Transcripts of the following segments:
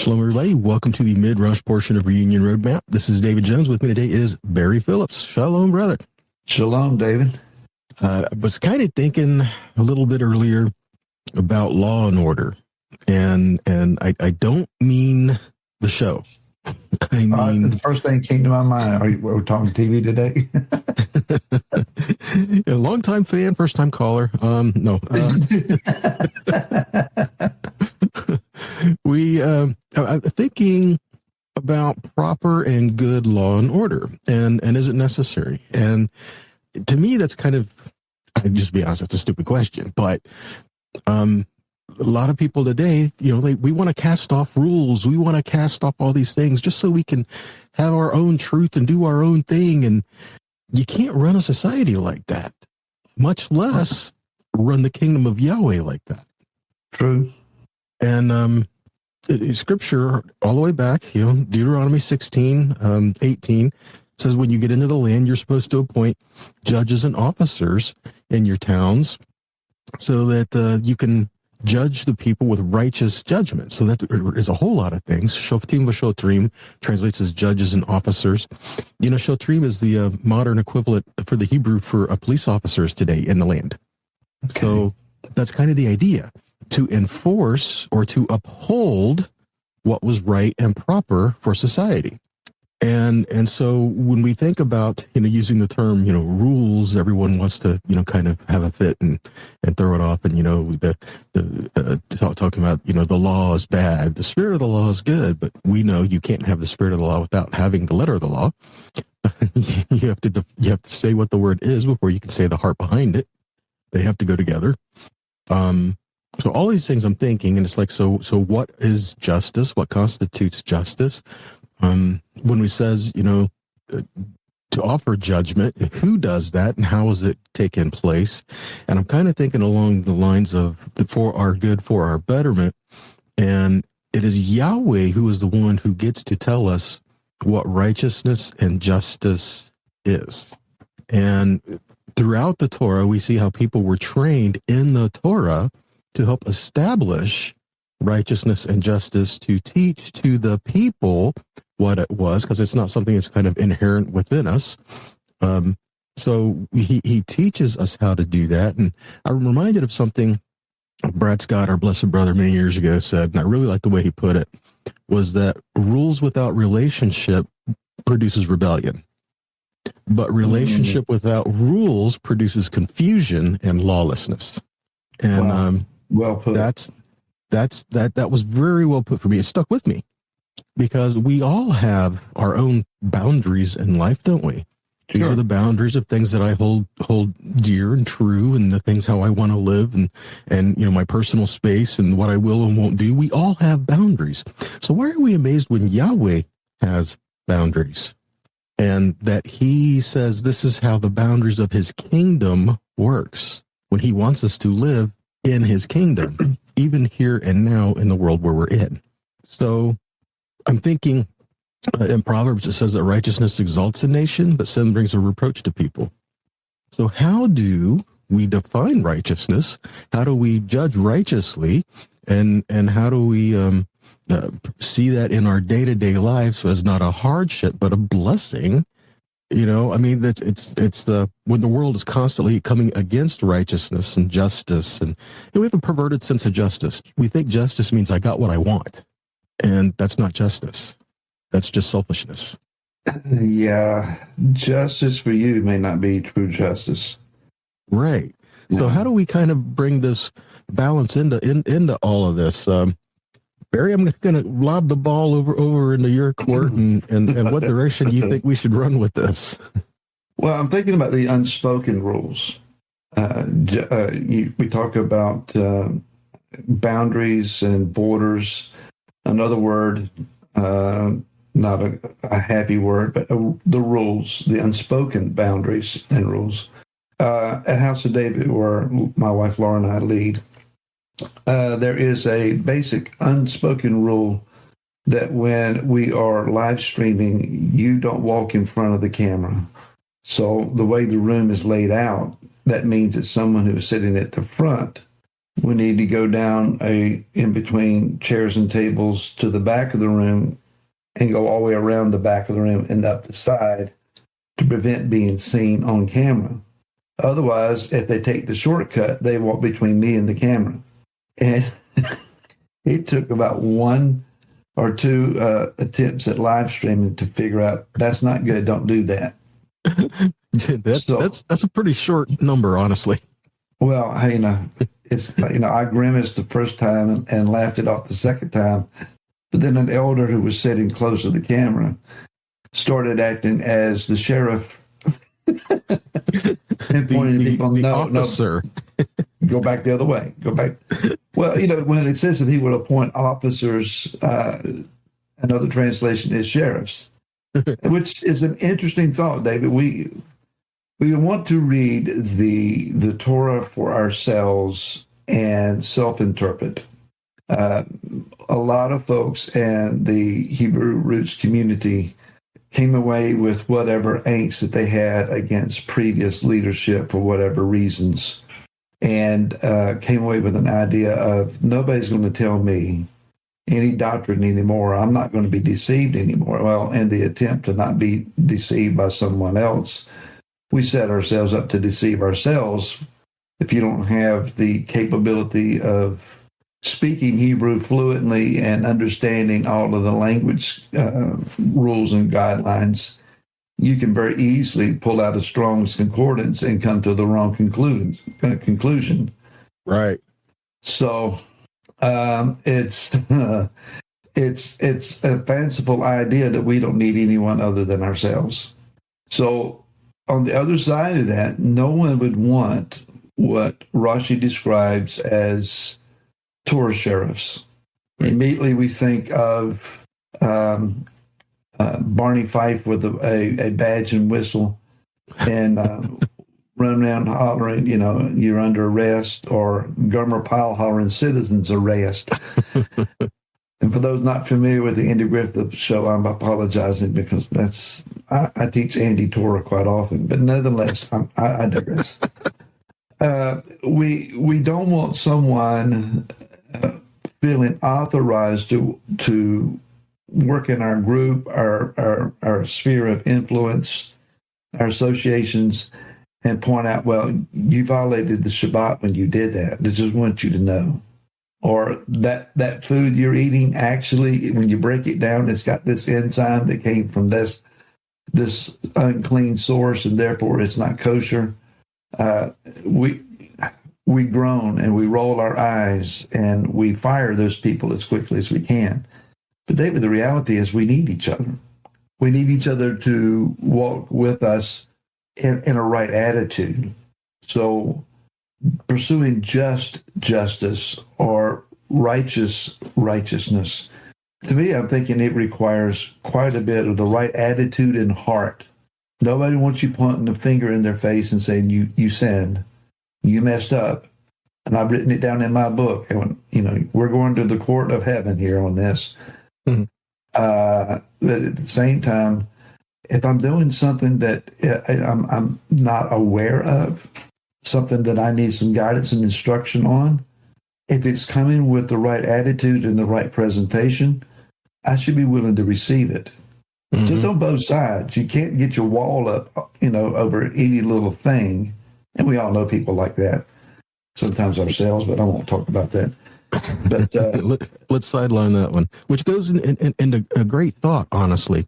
Shalom, everybody. Welcome to the Midrash portion of Reunion Roadmap. This is David Jones. With me today is Barry Phillips. Shalom, brother. Shalom, David. I was kind of thinking a little bit earlier about Law and Order, and I don't mean the show. I mean, the first thing came to my mind. Are we talking TV today? a longtime fan, first time caller. No. I'm thinking about proper and good law and order, and is it necessary? And to me, that's kind of, I'll just be honest, that's a stupid question. But a lot of people today, we want to cast off rules. We want to cast off all these things just so we can have our own truth and do our own thing. And you can't run a society like that, much less run the kingdom of Yahweh like that. True. And scripture all the way back, Deuteronomy 16, 18 says when you get into the land, you're supposed to appoint judges and officers in your towns so that you can judge the people with righteous judgment. So that is a whole lot of things. Shoftim v'shotrim translates as judges and officers. Shotrim is the modern equivalent for the Hebrew for police officers today in the land. Okay. So that's kind of the idea, to enforce or to uphold what was right and proper for society. And so when we think about, using the term, rules, everyone wants to, kind of have a fit and throw it off. And, talking about, the law is bad. The spirit of the law is good, but we know you can't have the spirit of the law without having the letter of the law. you have to say what the word is before you can say the heart behind it. They have to go together. So all these things I'm thinking, and it's like, so what is justice? What constitutes justice? When we says, to offer judgment, who does that and how is it taking place? And I'm kind of thinking along the lines of for our good, for our betterment. And it is Yahweh who is the one who gets to tell us what righteousness and justice is. And throughout the Torah, we see how people were trained in the Torah to help establish righteousness and justice, to teach to the people what it was, because it's not something that's kind of inherent within us. So he teaches us how to do that. And I'm reminded of something Brad Scott, our blessed brother, many years ago said, and I really like the way he put it, was that rules without relationship produces rebellion. But relationship without rules produces confusion and lawlessness. And wow. Well put. That was very well put for me. It stuck with me because we all have our own boundaries in life, don't we? These are the boundaries of things that I hold dear and true, and the things how I want to live, and my personal space and what I will and won't do. We all have boundaries. So why are we amazed when Yahweh has boundaries? And that he says this is how the boundaries of his kingdom works when he wants us to live in his kingdom, even here and now in the world where we're in. So I'm thinking in Proverbs, it says that righteousness exalts a nation, but sin brings a reproach to people. So how do we define righteousness? How do we judge righteously? And how do we see that in our day-to-day lives as not a hardship, but a blessing? It's when the world is constantly coming against righteousness and justice, and we have a perverted sense of justice. We think justice means I got what I want, and that's not justice. That's just selfishness. Yeah, justice for you may not be true justice. Right. Yeah. So how do we kind of bring this balance into all of this? Barry, I'm going to lob the ball over into your court, and what direction do you think we should run with this? Well, I'm thinking about the unspoken rules. We talk about boundaries and borders. Another word, not a happy word, but the rules, the unspoken boundaries and rules. At House of David, where my wife Laura and I lead, there is a basic unspoken rule that when we are live streaming, you don't walk in front of the camera. So the way the room is laid out, that means that someone who is sitting at the front We need to go down in between chairs and tables to the back of the room and go all the way around the back of the room and up the side to prevent being seen on camera. Otherwise, if they take the shortcut, they walk between me and the camera. And it took about one or two attempts at live streaming to figure out that's not good. Don't do that. That's a pretty short number, honestly. Well, hey, it's I grimaced the first time and laughed it off the second time. But then an elder who was sitting close to the camera started acting as the sheriff and pointing to people. No, sir. Go back the other way. Go back. Well, when it says that he would appoint officers, another translation is sheriffs, which is an interesting thought, David. We want to read the Torah for ourselves and self-interpret. A lot of folks in the Hebrew roots community came away with whatever angst that they had against previous leadership for whatever reasons, and came away with an idea of nobody's going to tell me any doctrine anymore. I'm not going to be deceived anymore. Well, in the attempt to not be deceived by someone else, we set ourselves up to deceive ourselves. If you don't have the capability of speaking Hebrew fluently and understanding all of the language rules and guidelines, you can very easily pull out a Strong's Concordance and come to the wrong conclusion. Right. So it's a fanciful idea that we don't need anyone other than ourselves. So on the other side of that, no one would want what Rashi describes as Torah sheriffs. Immediately we think of Barney Fife with a badge and whistle and run around hollering, you're under arrest, or Gomer Pyle hollering citizens arrest. And for those not familiar with the Andy Griffith show, I'm apologizing because I teach Andy Torah quite often, but nonetheless, I digress. We don't want someone feeling authorized to work in our group, our sphere of influence, our associations, and point out, well, you violated the Shabbat when you did that. I just want you to know. Or that food you're eating, actually, when you break it down, it's got this enzyme that came from this unclean source, and therefore it's not kosher. We groan and we roll our eyes and we fire those people as quickly as we can. But David, the reality is we need each other. We need each other to walk with us in a right attitude. So pursuing just justice or righteousness, to me, I'm thinking it requires quite a bit of the right attitude and heart. Nobody wants you pointing the finger in their face and saying, you sinned. You messed up, and I've written it down in my book. And we're going to the court of heaven here on this. Mm-hmm. But at the same time, if I'm doing something that I'm not aware of, something that I need some guidance and instruction on, if it's coming with the right attitude and the right presentation, I should be willing to receive it. Mm-hmm. Just on both sides. You can't get your wall up, over any little thing. And we all know people like that, sometimes ourselves, but I won't talk about that. But let's sideline that one, which goes into a great thought, honestly.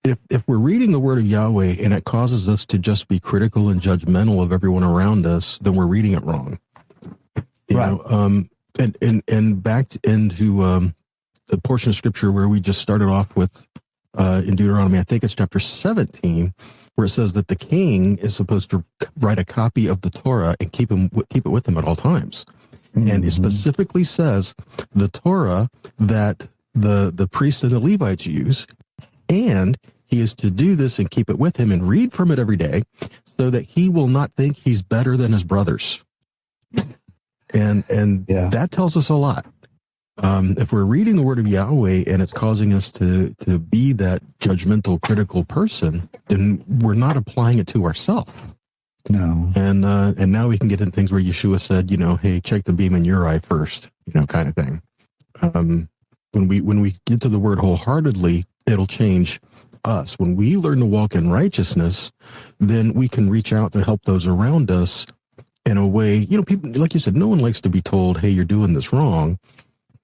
If we're reading the word of Yahweh and it causes us to just be critical and judgmental of everyone around us, then we're reading it wrong. And back into the portion of scripture where we just started off with in Deuteronomy, I think it's chapter 17, where it says that the king is supposed to write a copy of the Torah and keep it with him at all times. Mm-hmm. And it specifically says the Torah that the priests and the Levites use, and he is to do this and keep it with him and read from it every day so that he will not think he's better than his brothers. And that tells us a lot. If we're reading the word of Yahweh and it's causing us to be that judgmental, critical person, then we're not applying it to ourselves. No. And now we can get into things where Yeshua said, hey, check the beam in your eye first, kind of thing. When we get to the word wholeheartedly, it'll change us. When we learn to walk in righteousness, then we can reach out to help those around us in a way, people, like you said, no one likes to be told, hey, you're doing this wrong.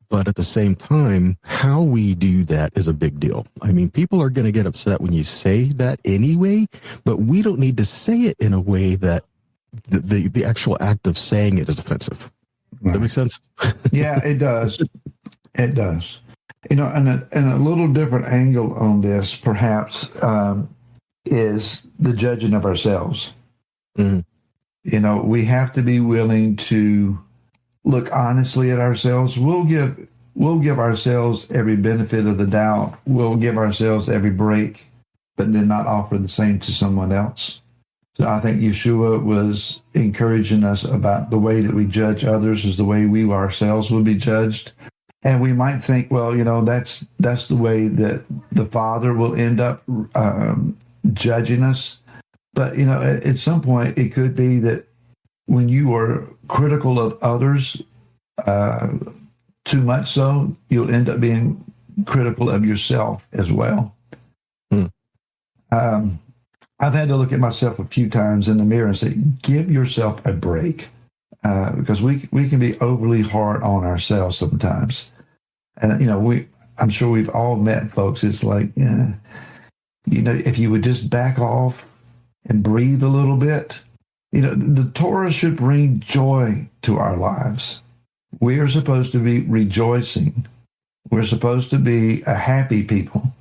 But at the same time, how we do that is a big deal. I mean, people are going to get upset when you say that anyway, but we don't need to say it in a way that the actual act of saying it is offensive. Does that make sense? Yeah, it does. It does. And a little different angle on this, perhaps, is the judging of ourselves. Mm-hmm. We have to be willing to look honestly at ourselves. We'll give ourselves every benefit of the doubt. We'll give ourselves every break, but then not offer the same to someone else. So I think Yeshua was encouraging us about the way that we judge others is the way we ourselves will be judged. And we might think, well, that's the way that the Father will end up judging us. But, at some point, it could be that when you are critical of others, too much so, you'll end up being critical of yourself as well. I've had to look at myself a few times in the mirror and say, give yourself a break, because we can be overly hard on ourselves sometimes. And, I'm sure we've all met folks. It's like, if you would just back off and breathe a little bit. The Torah should bring joy to our lives. We are supposed to be rejoicing. We're supposed to be a happy people.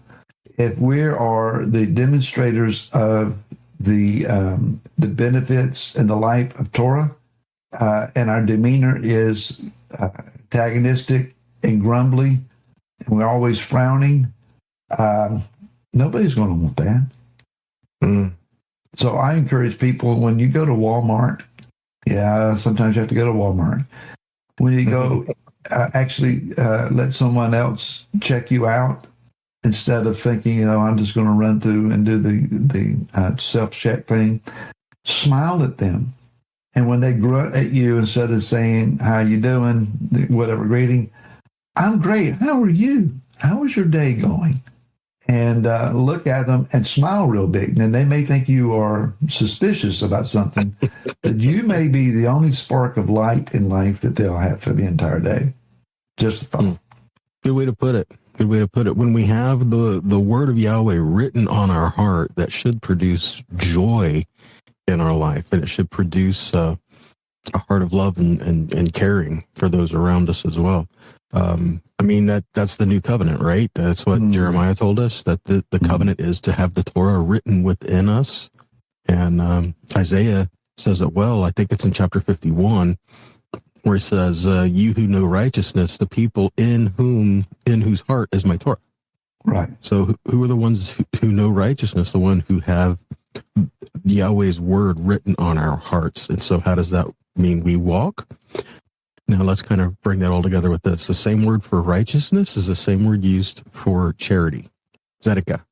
If we are the demonstrators of the benefits and the life of Torah, and our demeanor is antagonistic and grumbly, and we're always frowning, nobody's going to want that. So I encourage people, when you go to Walmart, sometimes you have to go to Walmart. When you go, let someone else check you out instead of thinking, I'm just going to run through and do the self-check thing. Smile at them. And when they grunt at you, instead of saying, how you doing, whatever greeting, I'm great. How are you? How is your day going? And look at them and smile real big. And they may think you are suspicious about something, but you may be the only spark of light in life that they'll have for the entire day. Just a thought. Good way to put it. Good way to put it. When we have the word of Yahweh written on our heart, that should produce joy in our life, and it should produce a heart of love and caring for those around us as well. That's the new covenant, right? That's what Jeremiah told us, that the covenant is to have the Torah written within us. And Isaiah says it well. I think it's in chapter 51, where it says, you who know righteousness, the people in whose heart is my Torah. Right. So who are the ones who know righteousness? The one who have Yahweh's word written on our hearts. And so how does that mean we walk? Now let's kind of bring that all together with this. The same word for righteousness is the same word used for charity, tzedakah.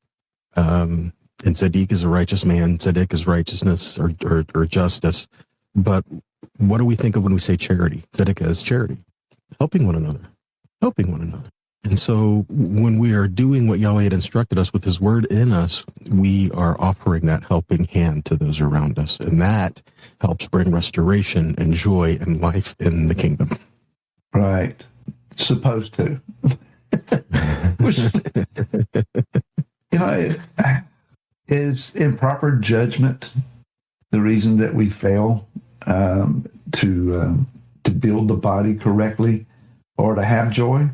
And tzedek is a righteous man. Tzedek is righteousness or justice. But what do we think of when we say charity? Tzedakah is charity, helping one another. And so when we are doing what Yahweh had instructed us with his word in us, we are offering that helping hand to those around us. And that helps bring restoration and joy and life in the kingdom. Right. Supposed to. Is improper judgment the reason that we fail to build the body correctly or to have joy?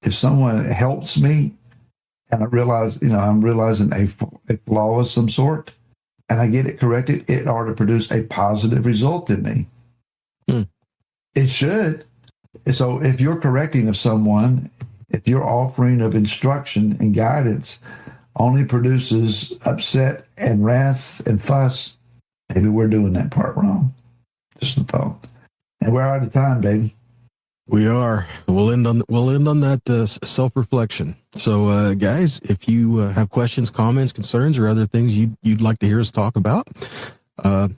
If someone helps me and I realize, I'm realizing a flaw of some sort and I get it corrected, it ought to produce a positive result in me. It should. So if you're correcting of someone, if your offering of instruction and guidance only produces upset and wrath and fuss, maybe we're doing that part wrong. Just a thought. And we're out of time, David. We are. We'll end on that self-reflection. So, guys, if you have questions, comments, concerns, or other things you'd like to hear us talk about,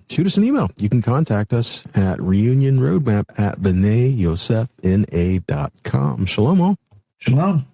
shoot us an email. You can contact us at reunionroadmap@b'nai-yosef.na.com. Shalom all. Shalom.